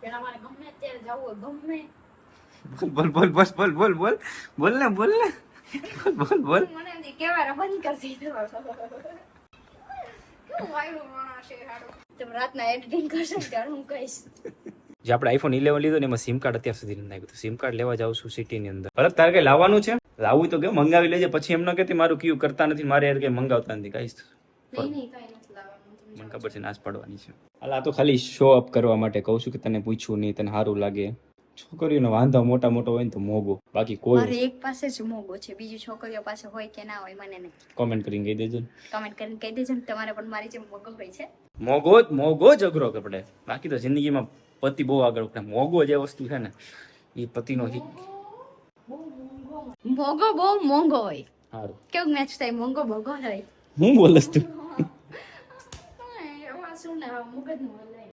પેલા મારે ગમે ત્યારે જવું હોય ગમે બોલ બોલ બસ બોલ બોલ બોલ બોલ ને બોલ મને એમ કેવા બંધ કરી દીધો કેવું વાયરો માણસ છે હાડો તમે રાતના એડિટિંગ કરશો ત્યારે હું કહીશ જે આપણે આઈફોન 11 લીધો ને એમાં સિમ કાર્ડ અત્યાર સુધી નથી નાખ્યું. સિમ કાર્ડ લેવા જાઉં છું સિટીની અંદર. ભરત તારે કઈ લાવવાનું છે? લાવવું તો કે મંગાવી લેજે, પછી એમ ન કહેતી મારું ક્યુ કરતા નથી, મારે યાર કઈ મંગાવતા નથી ગાઈસ. નહીં કઈ નથી લાવવાનું મને ખબર છે નાશ પાડવાની છે. હાલ આ તો ખાલી શો અપ કરવા માટે કહું છું કે તને પૂછ્યું નહીં, તને સારું લાગે. છોકરીઓનો વાંધો મોટા મોટો હોય ને તો મોગો, બાકી કોઈ મારે એક પાસે જ મોગો છે, બીજી છોકરીઓ પાસે હોય કે ના હોય મને નહીં. કોમેન્ટ કરીને કહી દેજો. કમેન્ટ કરીને કહી દેજો ને તમારે પણ મારી જેમ મોગો હોય છે. મોગો જ અઘરો કપડે, બાકી તો જિંદગીમાં પતિ બહુ આગળ પડે. મોગો જે વસ્તુ છે ને એ પતિનો મોગો બહુ મોંઘો હોય. સારું કેવું મેચ થાય મોંઘો મોંઘો હોય. હું બોલસ તું એવા શું ને મગજનું